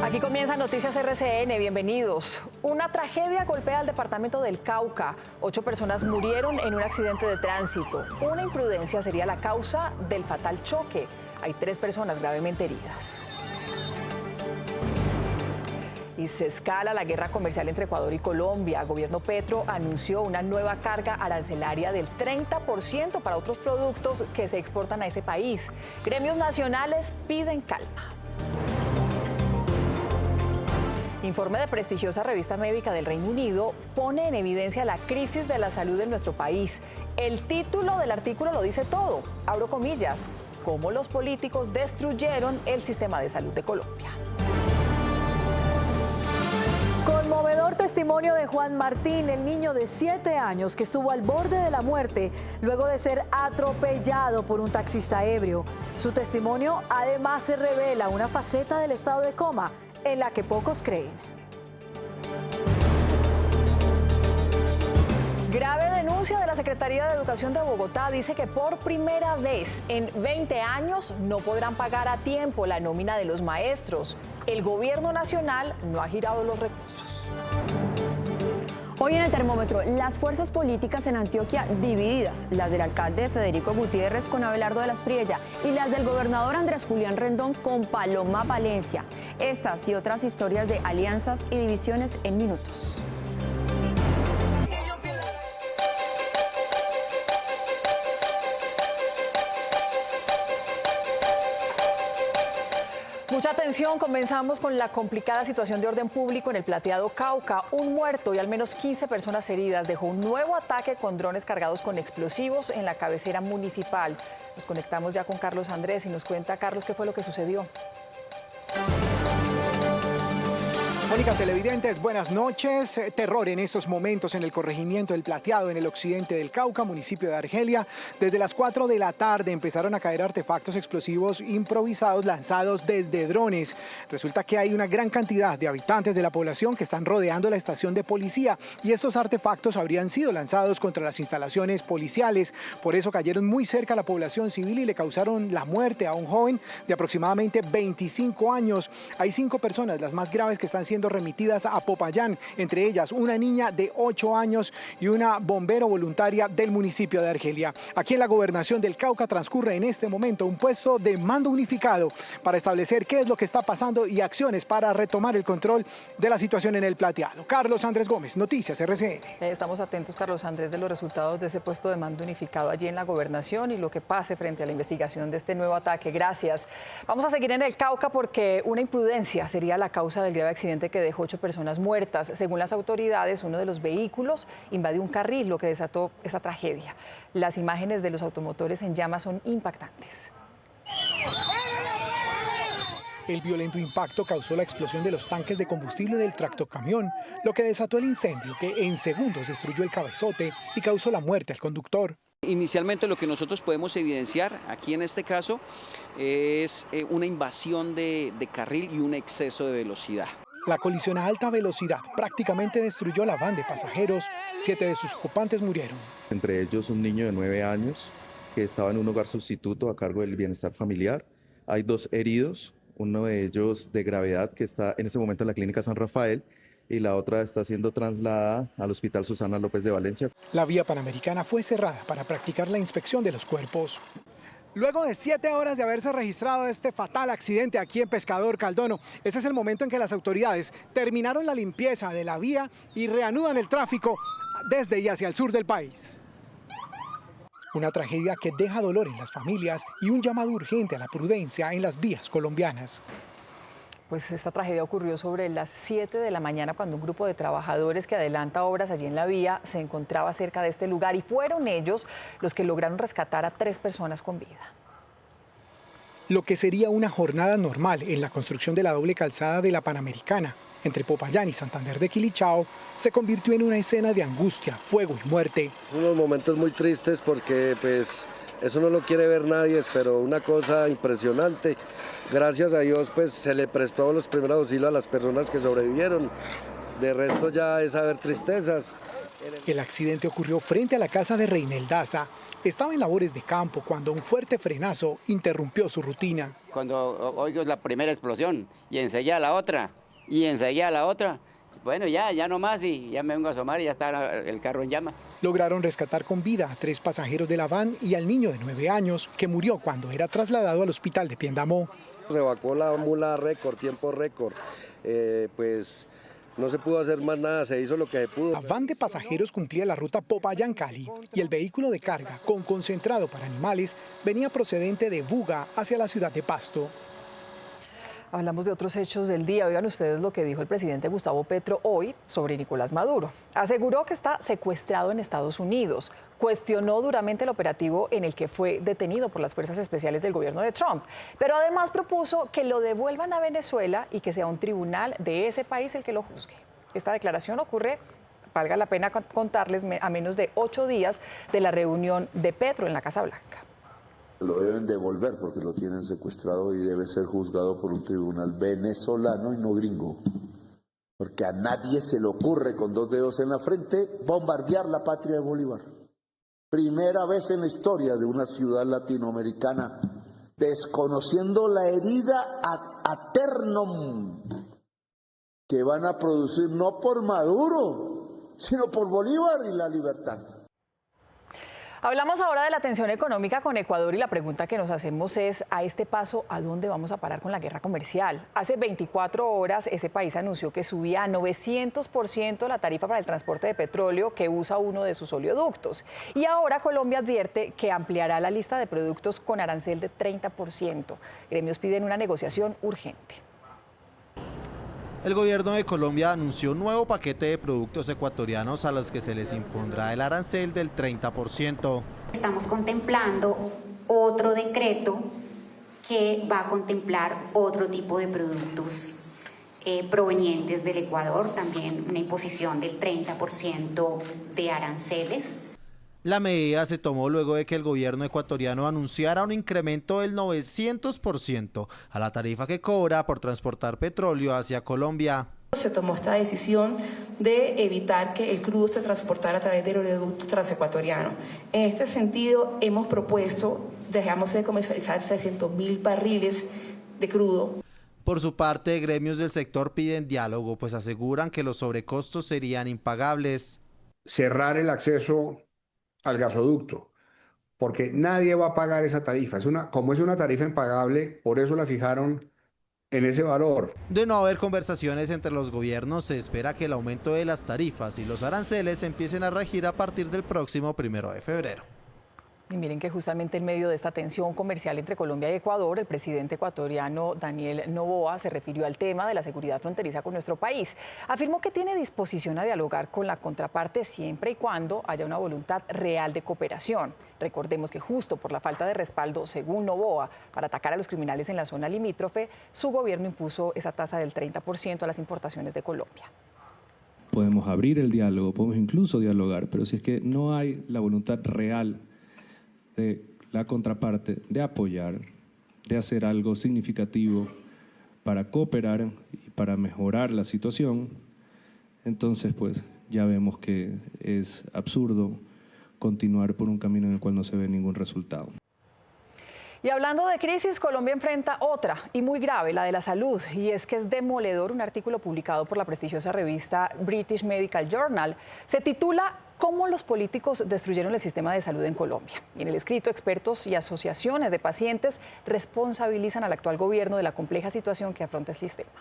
Aquí comienza Noticias RCN, bienvenidos. Una tragedia golpea al departamento del Cauca. 8 personas murieron en un accidente de tránsito. Una imprudencia sería la causa del fatal choque. Hay 3 personas gravemente heridas. Y se escala la guerra comercial entre Ecuador y Colombia. Gobierno Petro anunció una nueva carga arancelaria del 30% para otros productos que se exportan a ese país. Gremios nacionales piden calma. Informe de prestigiosa revista médica del Reino Unido pone en evidencia la crisis de la salud en nuestro país. El título del artículo lo dice todo, abro comillas, cómo los políticos destruyeron el sistema de salud de Colombia. Conmovedor testimonio de Juan Martín, el niño de 7 años que estuvo al borde de la muerte luego de ser atropellado por un taxista ebrio. Su testimonio además se revela una faceta del estado de coma en la que pocos creen. Grave denuncia de la Secretaría de Educación de Bogotá dice que por primera vez en 20 años no podrán pagar a tiempo la nómina de los maestros. El gobierno nacional no ha girado los recursos. Hoy en el termómetro, las fuerzas políticas en Antioquia divididas, las del alcalde Federico Gutiérrez con Abelardo de la Espriella y las del gobernador Andrés Julián Rendón con Paloma Valencia. Estas y otras historias de alianzas y divisiones en minutos. Mucha atención, comenzamos con la complicada situación de orden público en el Plateado Cauca. Un muerto y al menos 15 personas heridas dejó un nuevo ataque con drones cargados con explosivos en la cabecera municipal. Nos conectamos ya con Carlos Andrés y nos cuenta, Carlos, qué fue lo que sucedió. Mónica, televidentes, buenas noches. Terror en estos momentos en el corregimiento del Plateado, en el occidente del Cauca, municipio de Argelia. Desde las 4 de la tarde empezaron a caer artefactos explosivos improvisados lanzados desde drones. Resulta que hay una gran cantidad de habitantes de la población que están rodeando la estación de policía y estos artefactos habrían sido lanzados contra las instalaciones policiales. Por eso cayeron muy cerca a la población civil y le causaron la muerte a un joven de aproximadamente 25 años. Hay 5 personas, las más graves, que están siendo remitidas a Popayán, entre ellas una niña de 8 años y una bombero voluntaria del municipio de Argelia. Aquí en la gobernación del Cauca transcurre en este momento un puesto de mando unificado para establecer qué es lo que está pasando y acciones para retomar el control de la situación en el Plateado. Carlos Andrés Gómez, Noticias RCN. Estamos atentos, Carlos Andrés, de los resultados de ese puesto de mando unificado allí en la gobernación y lo que pase frente a la investigación de este nuevo ataque. Gracias. Vamos a seguir en el Cauca porque una imprudencia sería la causa del grave accidente que dejó 8 personas muertas. Según las autoridades, uno de los vehículos invadió un carril, lo que desató esa tragedia. Las imágenes de los automotores en llamas son impactantes. El violento impacto causó la explosión de los tanques de combustible del tractocamión, lo que desató el incendio que en segundos destruyó el cabezote y causó la muerte al conductor. Inicialmente lo que nosotros podemos evidenciar aquí en este caso es una invasión de carril y un exceso de velocidad. La colisión a alta velocidad prácticamente destruyó la van de pasajeros. 7 de sus ocupantes murieron. Entre ellos un niño de 9 años que estaba en un hogar sustituto a cargo del bienestar familiar. Hay 2 heridos, uno de ellos de gravedad que está en este momento en la clínica San Rafael y la otra está siendo trasladada al Hospital Susana López de Valencia. La vía panamericana fue cerrada para practicar la inspección de los cuerpos. Luego de 7 horas de haberse registrado este fatal accidente aquí en Pescador Caldono, ese es el momento en que las autoridades terminaron la limpieza de la vía y reanudan el tráfico desde y hacia el sur del país. Una tragedia que deja dolor en las familias y un llamado urgente a la prudencia en las vías colombianas. Pues esta tragedia ocurrió sobre las 7 de la mañana cuando un grupo de trabajadores que adelanta obras allí en la vía se encontraba cerca de este lugar y fueron ellos los que lograron rescatar a 3 personas con vida. Lo que sería una jornada normal en la construcción de la doble calzada de la Panamericana entre Popayán y Santander de Quilichao se convirtió en una escena de angustia, fuego y muerte. Unos momentos muy tristes porque pues eso no lo quiere ver nadie, pero una cosa impresionante. Gracias a Dios pues se le prestó los primeros auxilios a las personas que sobrevivieron. De resto ya es haber tristezas. El accidente ocurrió frente a la casa de Reinel Daza. Estaba en labores de campo cuando un fuerte frenazo interrumpió su rutina. Cuando oigo la primera explosión y enseguida la otra, bueno, ya no más y ya me vengo a asomar y ya está el carro en llamas. Lograron rescatar con vida a 3 pasajeros de la van y al niño de 9 años que murió cuando era trasladado al hospital de Piendamó. Se evacuó la mula récord, tiempo récord, pues no se pudo hacer más nada, se hizo lo que se pudo. La van de pasajeros cumplía la ruta Popayán-Cali y el vehículo de carga con concentrado para animales venía procedente de Buga hacia la ciudad de Pasto. Hablamos de otros hechos del día. Oigan ustedes lo que dijo el presidente Gustavo Petro hoy sobre Nicolás Maduro. Aseguró que está secuestrado en Estados Unidos. Cuestionó duramente el operativo en el que fue detenido por las fuerzas especiales del gobierno de Trump. Pero además propuso que lo devuelvan a Venezuela y que sea un tribunal de ese país el que lo juzgue. Esta declaración ocurre, valga la pena contarles, a menos de 8 días de la reunión de Petro en la Casa Blanca. Lo deben devolver porque lo tienen secuestrado y debe ser juzgado por un tribunal venezolano y no gringo. Porque a nadie se le ocurre con 2 dedos en la frente bombardear la patria de Bolívar. Primera vez en la historia de una ciudad latinoamericana, desconociendo la herida a ternum que van a producir no por Maduro, sino por Bolívar y la libertad. Hablamos ahora de la tensión económica con Ecuador y la pregunta que nos hacemos es, a este paso, ¿a dónde vamos a parar con la guerra comercial? Hace 24 horas ese país anunció que subía a 900% la tarifa para el transporte de petróleo que usa uno de sus oleoductos. Y ahora Colombia advierte que ampliará la lista de productos con arancel de 30%. Gremios piden una negociación urgente. El gobierno de Colombia anunció un nuevo paquete de productos ecuatorianos a los que se les impondrá el arancel del 30%. Estamos contemplando otro decreto que va a contemplar otro tipo de productos provenientes del Ecuador, también una imposición del 30% de aranceles. La medida se tomó luego de que el gobierno ecuatoriano anunciara un incremento del 900% a la tarifa que cobra por transportar petróleo hacia Colombia. Se tomó esta decisión de evitar que el crudo se transportara a través del oleoducto transecuatoriano. En este sentido, hemos propuesto, dejamos de comercializar 300.000 barriles de crudo. Por su parte, gremios del sector piden diálogo, pues aseguran que los sobrecostos serían impagables. Cerrar el acceso al gasoducto, porque nadie va a pagar esa tarifa. Como es una tarifa impagable, por eso la fijaron en ese valor. De no haber conversaciones entre los gobiernos, se espera que el aumento de las tarifas y los aranceles empiecen a regir a partir del próximo 1 de febrero. Y miren que justamente en medio de esta tensión comercial entre Colombia y Ecuador, el presidente ecuatoriano Daniel Noboa se refirió al tema de la seguridad fronteriza con nuestro país. Afirmó que tiene disposición a dialogar con la contraparte siempre y cuando haya una voluntad real de cooperación. Recordemos que justo por la falta de respaldo, según Noboa, para atacar a los criminales en la zona limítrofe, su gobierno impuso esa tasa del 30% a las importaciones de Colombia. Podemos abrir el diálogo, podemos incluso dialogar, pero si es que no hay la voluntad real de la contraparte de apoyar, de hacer algo significativo para cooperar y para mejorar la situación, entonces pues ya vemos que es absurdo continuar por un camino en el cual no se ve ningún resultado. Y hablando de crisis, Colombia enfrenta otra y muy grave, la de la salud. Y es que es demoledor un artículo publicado por la prestigiosa revista British Medical Journal. Se titula ¿Cómo los políticos destruyeron el sistema de salud en Colombia? Y en el escrito, expertos y asociaciones de pacientes responsabilizan al actual gobierno de la compleja situación que afronta el sistema.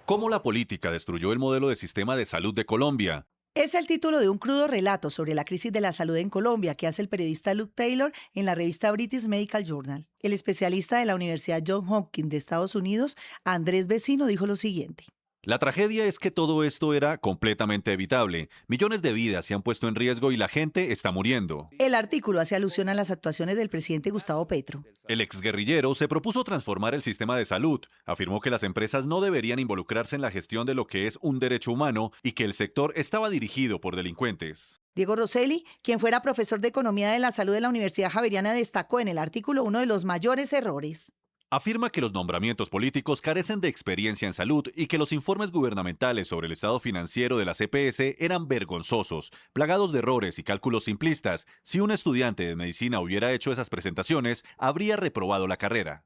¿Cómo la política destruyó el modelo de sistema de salud de Colombia? Es el título de un crudo relato sobre la crisis de la salud en Colombia que hace el periodista Luke Taylor en la revista British Medical Journal. El especialista de la Universidad Johns Hopkins de Estados Unidos, Andrés Vecino, dijo lo siguiente. La tragedia es que todo esto era completamente evitable. Millones de vidas se han puesto en riesgo y la gente está muriendo. El artículo hace alusión a las actuaciones del presidente Gustavo Petro. El exguerrillero se propuso transformar el sistema de salud. Afirmó que las empresas no deberían involucrarse en la gestión de lo que es un derecho humano y que el sector estaba dirigido por delincuentes. Diego Rosselli, quien fuera profesor de Economía de la Salud de la Universidad Javeriana, destacó en el artículo uno de los mayores errores. afirma que los nombramientos políticos carecen de experiencia en salud y que los informes gubernamentales sobre el estado financiero de las EPS eran vergonzosos, plagados de errores y cálculos simplistas. Si un estudiante de medicina hubiera hecho esas presentaciones, habría reprobado la carrera.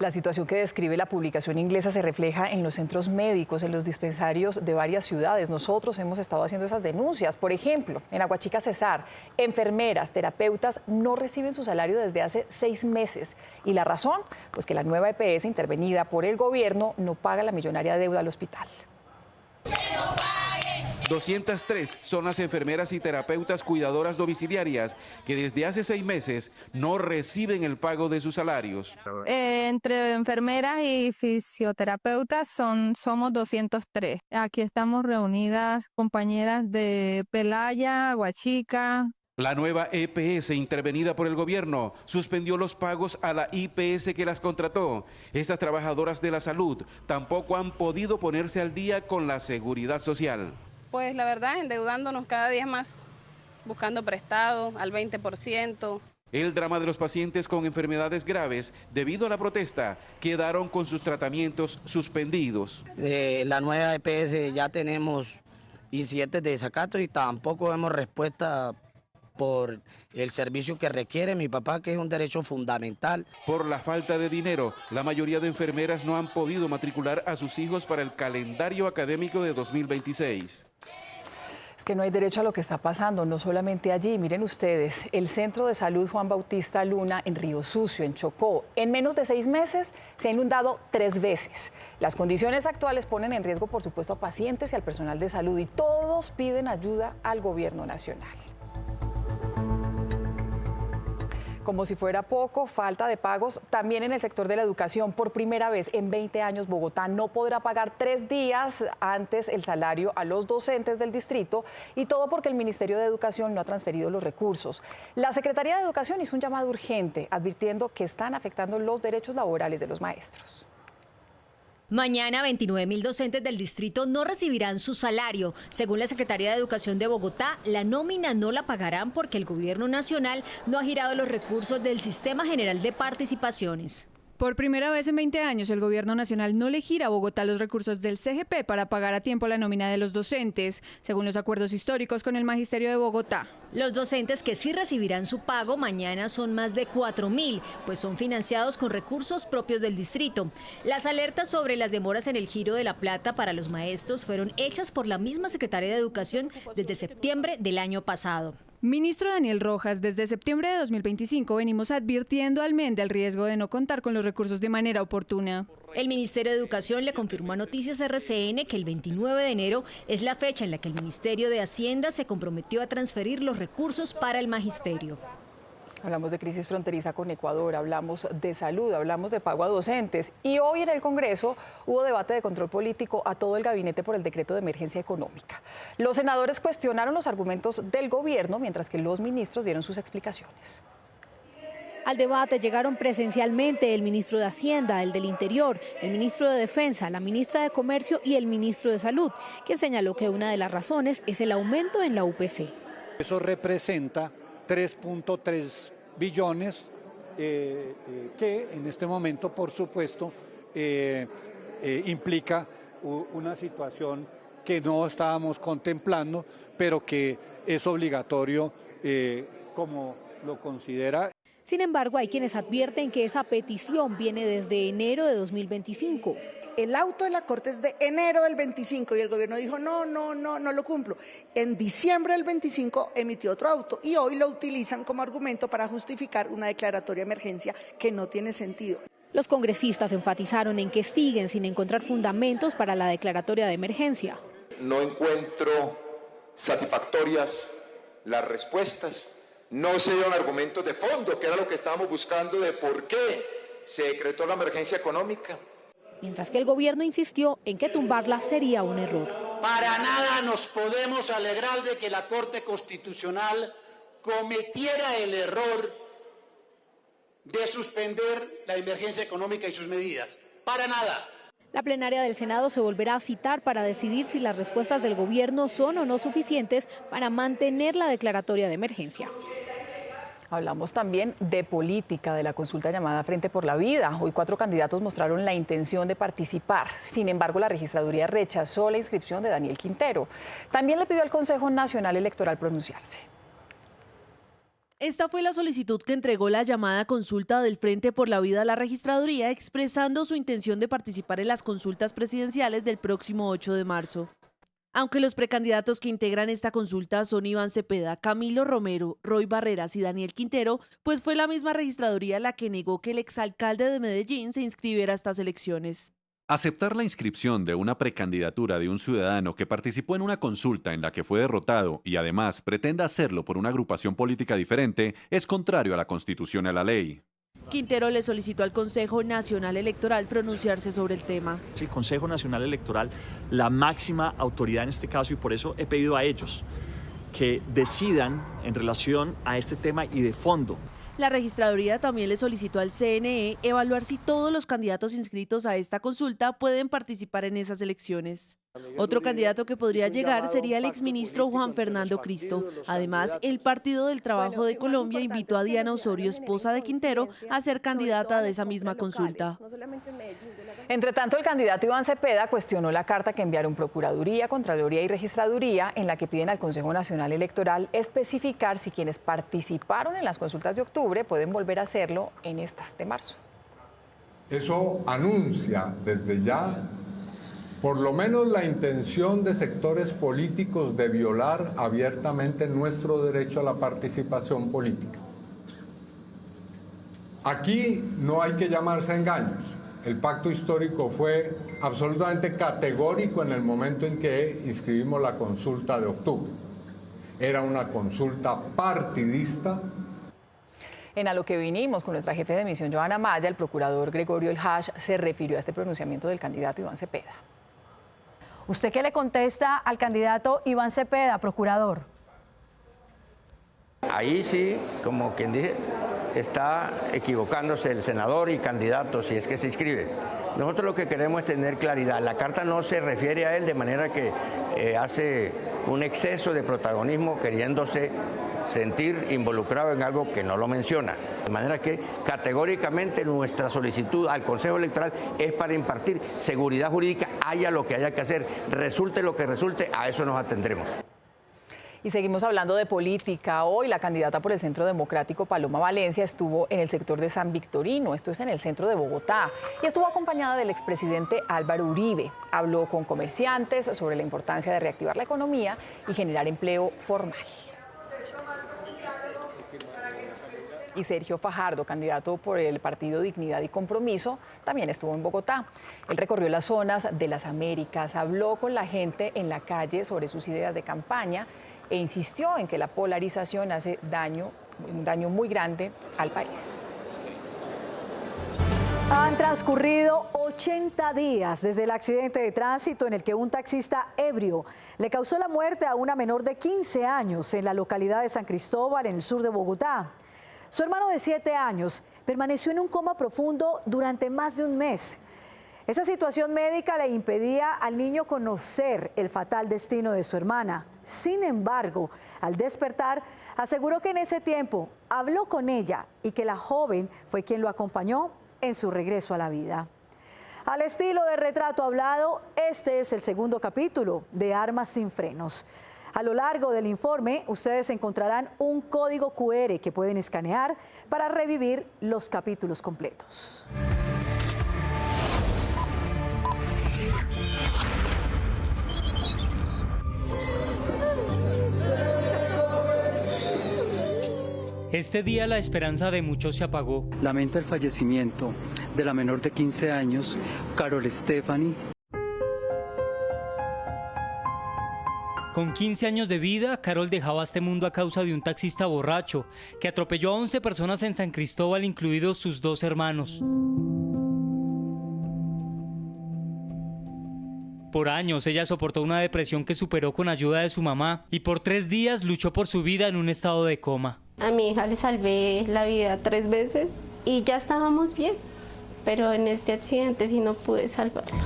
La situación que describe la publicación inglesa se refleja en los centros médicos, en los dispensarios de varias ciudades. Nosotros hemos estado haciendo esas denuncias. Por ejemplo, en Aguachica Cesar, enfermeras, terapeutas no reciben su salario desde hace 6 meses. ¿Y la razón? Pues que la nueva EPS intervenida por el gobierno no paga la millonaria deuda al hospital. 203 son las enfermeras y terapeutas cuidadoras domiciliarias que desde hace 6 meses no reciben el pago de sus salarios. Entre enfermeras y fisioterapeutas somos 203. Aquí estamos reunidas compañeras de Pelaya, Aguachica. La nueva EPS intervenida por el gobierno suspendió los pagos a la IPS que las contrató. Estas trabajadoras de la salud tampoco han podido ponerse al día con la seguridad social. Pues la verdad, endeudándonos cada día más, buscando prestado al 20%. El drama de los pacientes con enfermedades graves, debido a la protesta, quedaron con sus tratamientos suspendidos. La nueva EPS ya tenemos incidentes de desacato y tampoco vemos respuesta por el servicio que requiere mi papá, que es un derecho fundamental. Por la falta de dinero, la mayoría de enfermeras no han podido matricular a sus hijos para el calendario académico de 2026. Es que no hay derecho a lo que está pasando, no solamente allí. Miren ustedes, el Centro de Salud Juan Bautista Luna en Río Sucio, en Chocó, en menos de 6 meses se ha inundado 3 veces. Las condiciones actuales ponen en riesgo, por supuesto, a pacientes y al personal de salud, y todos piden ayuda al gobierno nacional. Como si fuera poco, falta de pagos también en el sector de la educación. Por primera vez en 20 años, Bogotá no podrá pagar 3 días antes el salario a los docentes del distrito, y todo porque el Ministerio de Educación no ha transferido los recursos. La Secretaría de Educación hizo un llamado urgente, advirtiendo que están afectando los derechos laborales de los maestros. Mañana 29.000 docentes del distrito no recibirán su salario. Según la Secretaría de Educación de Bogotá, la nómina no la pagarán porque el gobierno nacional no ha girado los recursos del Sistema General de Participaciones. Por primera vez en 20 años, el gobierno nacional no le gira a Bogotá los recursos del CGP para pagar a tiempo la nómina de los docentes, según los acuerdos históricos con el Magisterio de Bogotá. Los docentes que sí recibirán su pago mañana son más de 4.000, pues son financiados con recursos propios del distrito. Las alertas sobre las demoras en el giro de la plata para los maestros fueron hechas por la misma Secretaría de Educación desde septiembre del año pasado. Ministro Daniel Rojas, desde septiembre de 2025 venimos advirtiendo al MEN del riesgo de no contar con los recursos de manera oportuna. El Ministerio de Educación le confirmó a Noticias RCN que el 29 de enero es la fecha en la que el Ministerio de Hacienda se comprometió a transferir los recursos para el magisterio. Hablamos de crisis fronteriza con Ecuador, hablamos de salud, hablamos de pago a docentes, y hoy en el Congreso hubo debate de control político a todo el gabinete por el decreto de emergencia económica. Los senadores cuestionaron los argumentos del gobierno, mientras que los ministros dieron sus explicaciones. Al debate llegaron presencialmente el ministro de Hacienda, el del Interior, el ministro de Defensa, la ministra de Comercio y el ministro de Salud, quien señaló que una de las razones es el aumento en la UPC. Eso representa 3.3 billones que en este momento, por supuesto, implica una situación que no estábamos contemplando, pero que es obligatorio como lo considera. Sin embargo, hay quienes advierten que esa petición viene desde enero de 2025. El auto de la Corte es de enero del 25 y el gobierno dijo no lo cumplo. En diciembre del 25 emitió otro auto y hoy lo utilizan como argumento para justificar una declaratoria de emergencia que no tiene sentido. Los congresistas enfatizaron en que siguen sin encontrar fundamentos para la declaratoria de emergencia. No encuentro satisfactorias las respuestas, no se dieron argumentos de fondo, que era lo que estábamos buscando de por qué se decretó la emergencia económica. Mientras que el gobierno insistió en que tumbarla sería un error. Para nada nos podemos alegrar de que la Corte Constitucional cometiera el error de suspender la emergencia económica y sus medidas. Para nada. La plenaria del Senado se volverá a citar para decidir si las respuestas del gobierno son o no suficientes para mantener la declaratoria de emergencia. Hablamos también de política, de la consulta llamada Frente por la Vida. Hoy 4 candidatos mostraron la intención de participar. Sin embargo, la registraduría rechazó la inscripción de Daniel Quintero. También le pidió al Consejo Nacional Electoral pronunciarse. Esta fue la solicitud que entregó la llamada consulta del Frente por la Vida a la registraduría, expresando su intención de participar en las consultas presidenciales del próximo 8 de marzo. Aunque los precandidatos que integran esta consulta son Iván Cepeda, Camilo Romero, Roy Barreras y Daniel Quintero, pues fue la misma registraduría la que negó que el exalcalde de Medellín se inscribiera a estas elecciones. Aceptar la inscripción de una precandidatura de un ciudadano que participó en una consulta en la que fue derrotado y además pretenda hacerlo por una agrupación política diferente es contrario a la Constitución y a la ley. Quintero le solicitó al Consejo Nacional Electoral pronunciarse sobre el tema. El Consejo Nacional Electoral, la máxima autoridad en este caso, y por eso he pedido a ellos que decidan en relación a este tema y de fondo. La registraduría también le solicitó al CNE evaluar si todos los candidatos inscritos a esta consulta pueden participar en esas elecciones. Otro candidato que podría llegar sería el exministro Juan Fernando Cristo. Además, el Partido del Trabajo de Colombia invitó a Diana Osorio, esposa de Quintero, a ser candidata de esa misma consulta. Entre tanto, el candidato Iván Cepeda cuestionó la carta que enviaron Procuraduría, Contraloría y Registraduría en la que piden al Consejo Nacional Electoral especificar si quienes participaron en las consultas de octubre pueden volver a hacerlo en estas de marzo. Eso anuncia desde ya por lo menos la intención de sectores políticos de violar abiertamente nuestro derecho a la participación política. Aquí no hay que llamarse a engaños. El pacto histórico fue absolutamente categórico en el momento en que inscribimos la consulta de octubre. Era una consulta partidista. En A lo que vinimos con nuestra jefe de misión, Joana Maya, el procurador Gregorio El Hash se refirió a este pronunciamiento del candidato Iván Cepeda. ¿Usted qué le contesta al candidato Iván Cepeda, procurador? Ahí sí, como quien dice, está equivocándose el senador y candidato si es que se inscribe. Nosotros lo que queremos es tener claridad. La carta no se refiere a él de manera que hace un exceso de protagonismo queriéndose sentir involucrado en algo que no lo menciona. De manera que categóricamente nuestra solicitud al Consejo Electoral es para impartir seguridad jurídica, haya lo que haya que hacer, resulte lo que resulte, a eso nos atendremos. Y seguimos hablando de política. Hoy la candidata por el Centro Democrático, Paloma Valencia, estuvo en el sector de San Victorino, esto es en el centro de Bogotá, y estuvo acompañada del expresidente Álvaro Uribe. Habló con comerciantes sobre la importancia de reactivar la economía y generar empleo formal. Y Sergio Fajardo, candidato por el partido Dignidad y Compromiso, también estuvo en Bogotá. Él recorrió las zonas de las Américas, habló con la gente en la calle sobre sus ideas de campaña e insistió en que la polarización hace un daño muy grande al país. Han transcurrido 80 días desde el accidente de tránsito en el que un taxista ebrio le causó la muerte a una menor de 15 años en la localidad de San Cristóbal, en el sur de Bogotá. Su hermano de 7 años permaneció en un coma profundo durante más de un mes. Esa situación médica le impedía al niño conocer el fatal destino de su hermana. Sin embargo, al despertar, aseguró que en ese tiempo habló con ella y que la joven fue quien lo acompañó en su regreso a la vida. Al estilo de Retrato Hablado, este es el segundo capítulo de Armas sin frenos. A lo largo del informe, ustedes encontrarán un código QR que pueden escanear para revivir los capítulos completos. Este día la esperanza de muchos se apagó. Lamenta el fallecimiento de la menor de 15 años, Carol Stephanie. Con 15 años de vida, Carol dejaba este mundo a causa de un taxista borracho que atropelló a 11 personas en San Cristóbal, incluidos sus 2 hermanos. Por años, ella soportó una depresión que superó con ayuda de su mamá y por 3 días luchó por su vida en un estado de coma. A mi hija le salvé la vida 3 veces y ya estábamos bien, pero en este accidente sí no pude salvarla.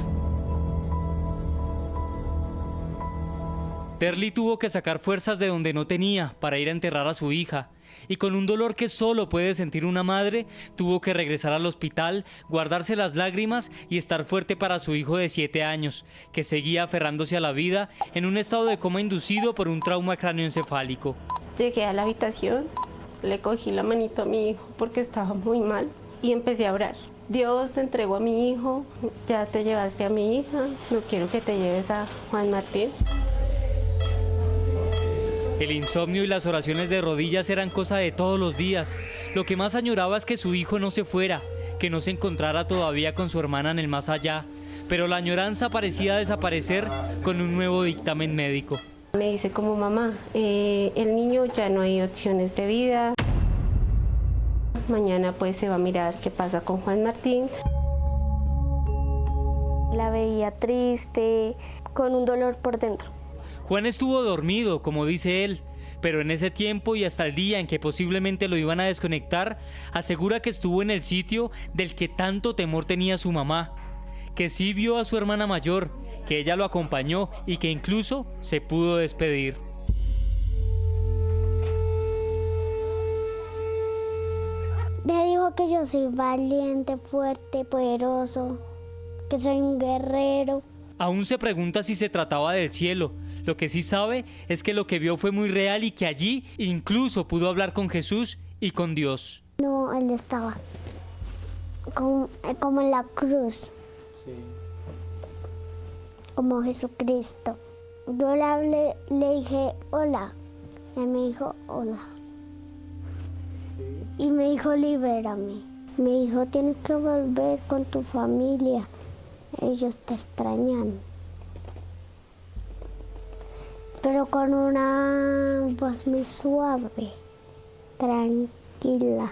Terly tuvo que sacar fuerzas de donde no tenía para ir a enterrar a su hija y con un dolor que solo puede sentir una madre, tuvo que regresar al hospital, guardarse las lágrimas y estar fuerte para su hijo de 7 años, que seguía aferrándose a la vida en un estado de coma inducido por un trauma cráneoencefálico. Llegué a la habitación, le cogí la manito a mi hijo porque estaba muy mal y empecé a orar. Dios te entregó a mi hijo, ya te llevaste a mi hija, no quiero que te lleves a Juan Martín. El insomnio y las oraciones de rodillas eran cosa de todos los días. Lo que más añoraba es que su hijo no se fuera, que no se encontrara todavía con su hermana en el más allá. Pero la añoranza parecía desaparecer con un nuevo dictamen médico. Me dice como mamá, el niño ya no hay opciones de vida. Mañana pues se va a mirar qué pasa con Juan Martín. La veía triste, con un dolor por dentro. Juan estuvo dormido, como dice él, pero en ese tiempo y hasta el día en que posiblemente lo iban a desconectar, asegura que estuvo en el sitio del que tanto temor tenía su mamá, que sí vio a su hermana mayor, que ella lo acompañó y que incluso se pudo despedir. Me dijo que yo soy valiente, fuerte, poderoso, que soy un guerrero. Aún se pregunta si se trataba del cielo. Lo que sí sabe es que lo que vio fue muy real y que allí incluso pudo hablar con Jesús y con Dios. No, él estaba como en la cruz, sí. Como Jesucristo. Yo le hablé, le dije hola, y me dijo hola. Sí. Y me dijo libérame. Me dijo tienes que volver con tu familia, ellos te extrañan. Pero con una voz muy suave, tranquila.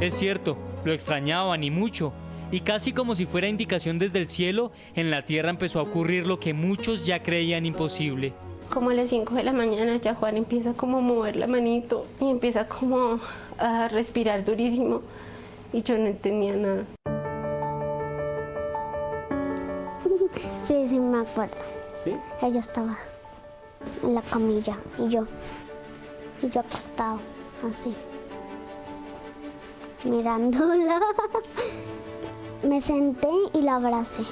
Es cierto, lo extrañaban y mucho, y casi como si fuera indicación desde el cielo, en la tierra empezó a ocurrir lo que muchos ya creían imposible. Como a las 5 de la mañana ya Juan empieza como a mover la manito y empieza como a respirar durísimo y yo no entendía nada. Sí, me acuerdo. ¿Sí? Ella estaba en la camilla y yo acostado, así, mirándola. Me senté y la abracé.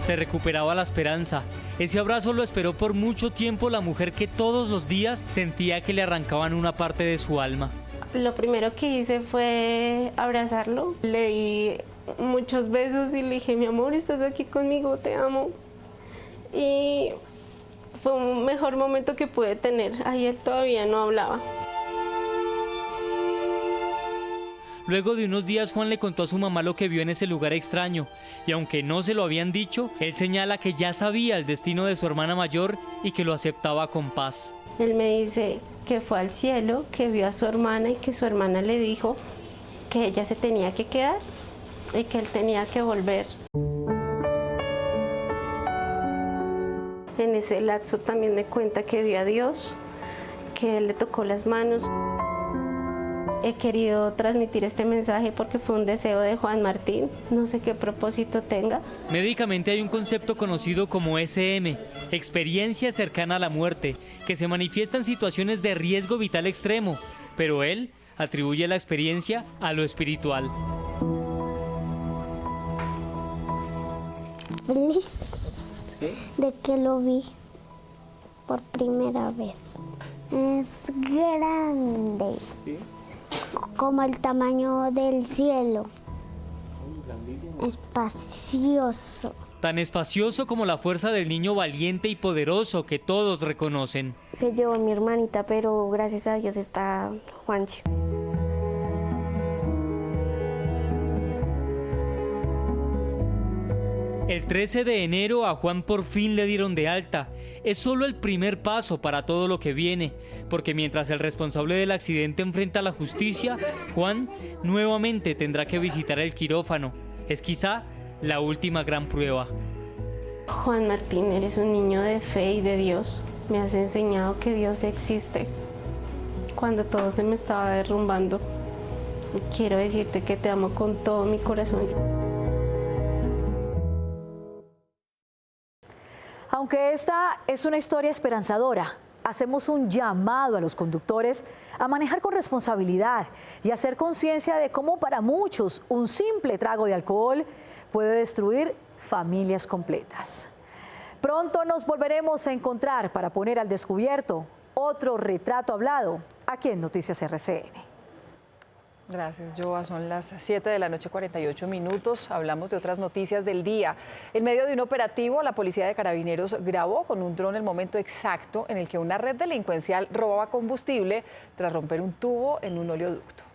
Se recuperaba la esperanza. Ese abrazo lo esperó por mucho tiempo la mujer que todos los días sentía que le arrancaban una parte de su alma. Lo primero que hice fue abrazarlo. Le di muchos besos y le dije, mi amor, estás aquí conmigo, te amo. Y fue un mejor momento que pude tener. Ahí él todavía no hablaba. Luego de unos días, Juan le contó a su mamá lo que vio en ese lugar extraño, y aunque no se lo habían dicho, él señala que ya sabía el destino de su hermana mayor y que lo aceptaba con paz. Él me dice que fue al cielo, que vio a su hermana y que su hermana le dijo que ella se tenía que quedar y que él tenía que volver. En ese lapso también me cuenta que vio a Dios, que él le tocó las manos. He querido transmitir este mensaje porque fue un deseo de Juan Martín, no sé qué propósito tenga. Médicamente hay un concepto conocido como SM, experiencia cercana a la muerte, que se manifiesta en situaciones de riesgo vital extremo, pero él atribuye la experiencia a lo espiritual. Feliz de que lo vi por primera vez. Es grande. ¿Sí? Como el tamaño del cielo. Espacioso. Tan espacioso como la fuerza del niño valiente y poderoso que todos reconocen. Se llevó a mi hermanita, pero gracias a Dios está Juancho. El 13 de enero a Juan por fin le dieron de alta. Es solo el primer paso para todo lo que viene, porque mientras el responsable del accidente enfrenta la justicia, Juan nuevamente tendrá que visitar el quirófano. Es quizá la última gran prueba. Juan Martín, eres un niño de fe y de Dios. Me has enseñado que Dios existe. Cuando todo se me estaba derrumbando, quiero decirte que te amo con todo mi corazón. Aunque esta es una historia esperanzadora, hacemos un llamado a los conductores a manejar con responsabilidad y hacer conciencia de cómo para muchos un simple trago de alcohol puede destruir familias completas. Pronto nos volveremos a encontrar para poner al descubierto otro retrato hablado aquí en Noticias RCN. Gracias, Joa. Son las 7 de la noche, 48 minutos. Hablamos de otras noticias del día. En medio de un operativo, la policía de Carabineros grabó con un dron el momento exacto en el que una red delincuencial robaba combustible tras romper un tubo en un oleoducto.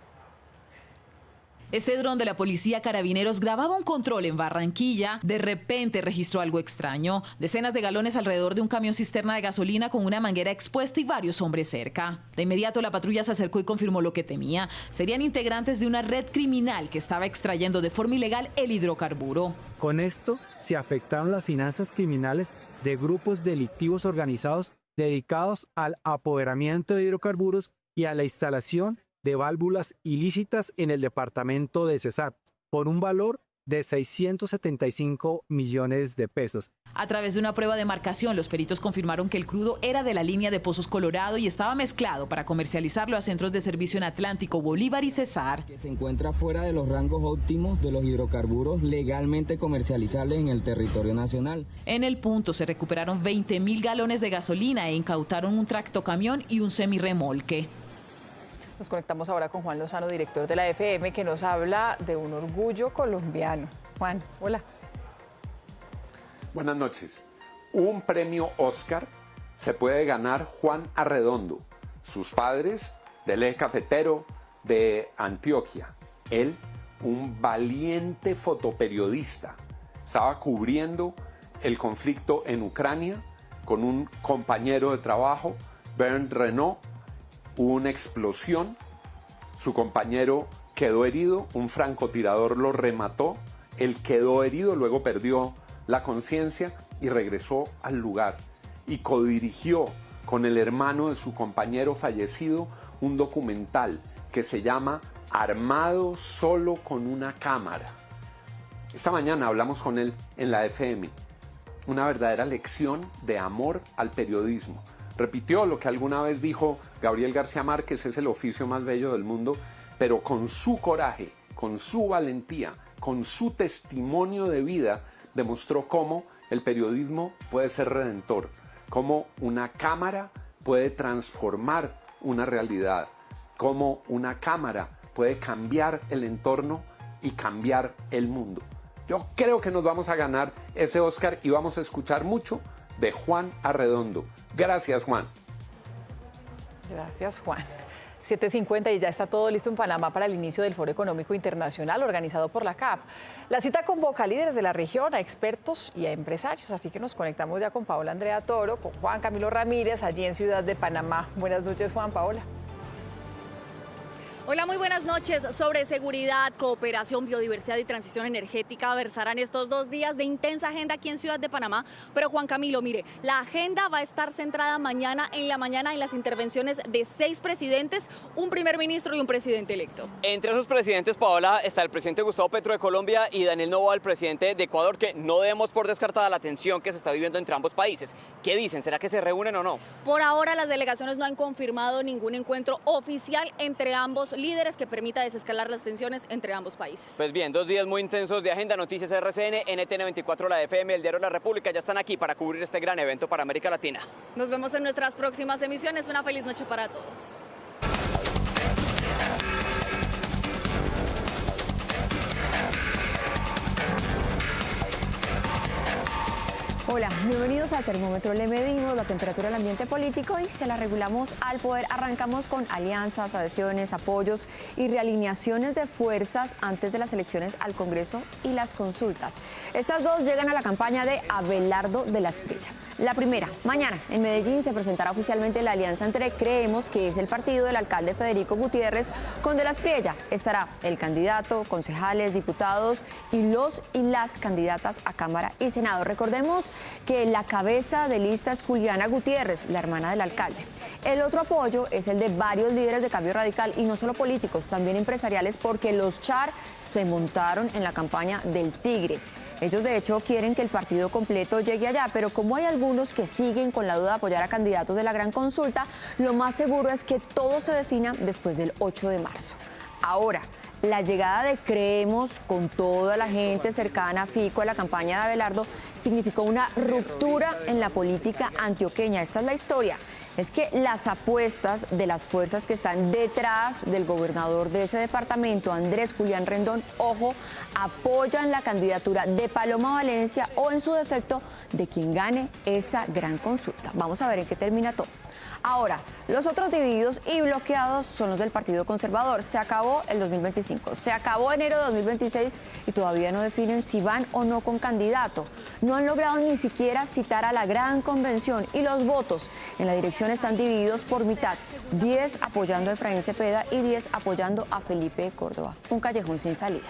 Este dron de la policía Carabineros grababa un control en Barranquilla. De repente registró algo extraño. Decenas de galones alrededor de un camión cisterna de gasolina con una manguera expuesta y varios hombres cerca. De inmediato la patrulla se acercó y confirmó lo que temía. Serían integrantes de una red criminal que estaba extrayendo de forma ilegal el hidrocarburo. Con esto se afectaron las finanzas criminales de grupos delictivos organizados dedicados al apoderamiento de hidrocarburos y a la instalación de válvulas ilícitas en el departamento de Cesar, por un valor de 675 millones de pesos. A través de una prueba de marcación, los peritos confirmaron que el crudo era de la línea de Pozos Colorado y estaba mezclado para comercializarlo a centros de servicio en Atlántico, Bolívar y Cesar. Que se encuentra fuera de los rangos óptimos de los hidrocarburos legalmente comercializables en el territorio nacional. En el punto se recuperaron 20.000 galones de gasolina e incautaron un tractocamión y un semirremolque. Nos conectamos ahora con Juan Lozano, director de la FM, que nos habla de un orgullo colombiano. Juan, hola. Buenas noches. Un premio Oscar se puede ganar Juan Arredondo, sus padres del eje cafetero de Antioquia. Él, un valiente fotoperiodista, estaba cubriendo el conflicto en Ucrania con un compañero de trabajo, Bernd Renault. Hubo una explosión, su compañero quedó herido, un francotirador lo remató, él quedó herido, luego perdió la conciencia y regresó al lugar y codirigió con el hermano de su compañero fallecido un documental que se llama Armado solo con una cámara. Esta mañana hablamos con él en la FM, una verdadera lección de amor al periodismo. Repitió lo que alguna vez dijo Gabriel García Márquez: es el oficio más bello del mundo, pero con su coraje, con su valentía, con su testimonio de vida, demostró cómo el periodismo puede ser redentor, cómo una cámara puede transformar una realidad, cómo una cámara puede cambiar el entorno y cambiar el mundo. Yo creo que nos vamos a ganar ese Oscar y vamos a escuchar mucho de Juan Arredondo. Gracias, Juan. Gracias, Juan. 7:50 y ya está todo listo en Panamá para el inicio del Foro Económico Internacional organizado por la CAF. La cita convoca a líderes de la región, a expertos y a empresarios. Así que nos conectamos ya con Paola Andrea Toro, con Juan Camilo Ramírez, allí en Ciudad de Panamá. Buenas noches, Juan. Paola. Hola, muy buenas noches. Sobre seguridad, cooperación, biodiversidad y transición energética versarán estos 2 días de intensa agenda aquí en Ciudad de Panamá. Pero Juan Camilo, mire, la agenda va a estar centrada mañana en la mañana en las intervenciones de 6 presidentes, un primer ministro y un presidente electo. Entre esos presidentes, Paola, está el presidente Gustavo Petro de Colombia y Daniel Noboa, el presidente de Ecuador, que no demos por descartada la tensión que se está viviendo entre ambos países. ¿Qué dicen? ¿Será que se reúnen o no? Por ahora, las delegaciones no han confirmado ningún encuentro oficial entre ambos líderes que permita desescalar las tensiones entre ambos países. Pues bien, 2 días muy intensos de agenda. Noticias RCN, NTN 24, la FM, el Diario de la República ya están aquí para cubrir este gran evento para América Latina. Nos vemos en nuestras próximas emisiones. Una feliz noche para todos. Hola, bienvenidos a Termómetro. Le medimos la temperatura del ambiente político y se la regulamos al poder. Arrancamos con alianzas, adhesiones, apoyos y realineaciones de fuerzas antes de las elecciones al Congreso y las consultas. Estas dos llegan a la campaña de Abelardo de la Espriella. La primera, mañana en Medellín se presentará oficialmente la alianza entre Creemos, que es el partido del alcalde Federico Gutiérrez, con de la Espriella. Estará el candidato, concejales, diputados y los y las candidatas a Cámara y Senado. Recordemos que la cabeza de lista es Juliana Gutiérrez, la hermana del alcalde. El otro apoyo es el de varios líderes de Cambio Radical, y no solo políticos, también empresariales, porque los Char se montaron en la campaña del Tigre. Ellos de hecho quieren que el partido completo llegue allá, pero como hay algunos que siguen con la duda de apoyar a candidatos de la gran consulta, lo más seguro es que todo se defina después del 8 de marzo. Ahora, la llegada de Creemos con toda la gente cercana a Fico a la campaña de Abelardo significó una ruptura en la política antioqueña. Esta es la historia. Es que las apuestas de las fuerzas que están detrás del gobernador de ese departamento, Andrés Julián Rendón, ojo, apoyan la candidatura de Paloma Valencia o en su defecto de quien gane esa gran consulta. Vamos a ver en qué termina todo. Ahora, los otros divididos y bloqueados son los del Partido Conservador. Se acabó el 2025, se acabó enero de 2026 y todavía no definen si van o no con candidato. No han logrado ni siquiera citar a la gran convención y los votos en la dirección están divididos por mitad. 10 apoyando a Efraín Cepeda y 10 apoyando a Felipe Córdoba. Un callejón sin salida.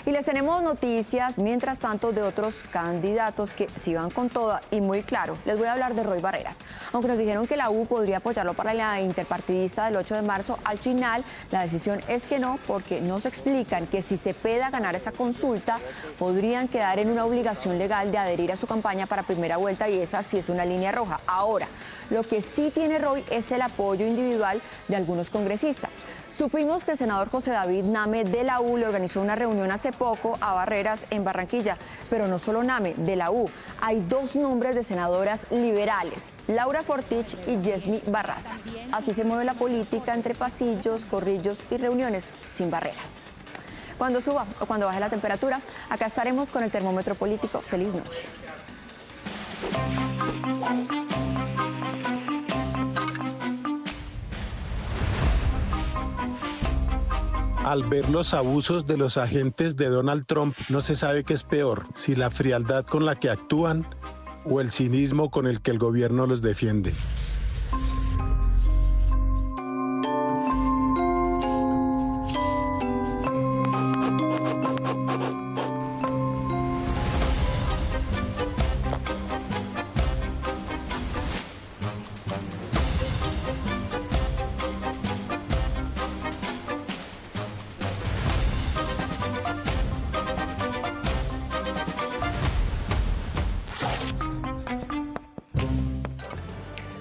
Y les tenemos noticias, mientras tanto, de otros candidatos que sí van con toda y muy claro. Les voy a hablar de Roy Barreras. Aunque nos dijeron que la U podría apoyarlo para la interpartidista del 8 de marzo, al final la decisión es que no, porque nos explican que si Cepeda ganara esa consulta, podrían quedar en una obligación legal de adherir a su campaña para primera vuelta y esa sí es una línea roja. Ahora, lo que sí tiene Roy es el apoyo individual de algunos congresistas. Supimos que el senador José David Name de la U le organizó una reunión hace poco a Barreras en Barranquilla, pero no solo Name, de la U. Hay 2 nombres de senadoras liberales, Laura Fortich y Yesmi Barraza. Así se mueve la política entre pasillos, corrillos y reuniones sin barreras. Cuando suba o cuando baje la temperatura, acá estaremos con el termómetro político. Feliz noche. Al ver los abusos de los agentes de Donald Trump, no se sabe qué es peor, si la frialdad con la que actúan o el cinismo con el que el gobierno los defiende.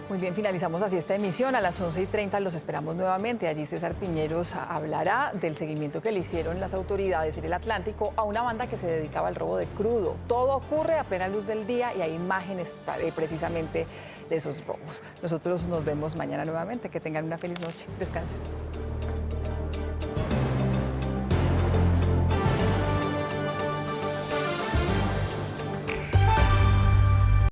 Muy bien, finalizamos así esta emisión. A las 11:30 los esperamos nuevamente. Allí César Piñeros hablará del seguimiento que le hicieron las autoridades en el Atlántico a una banda que se dedicaba al robo de crudo. Todo ocurre a plena luz del día y hay imágenes precisamente de esos robos. Nosotros nos vemos mañana nuevamente. Que tengan una feliz noche. Descansen.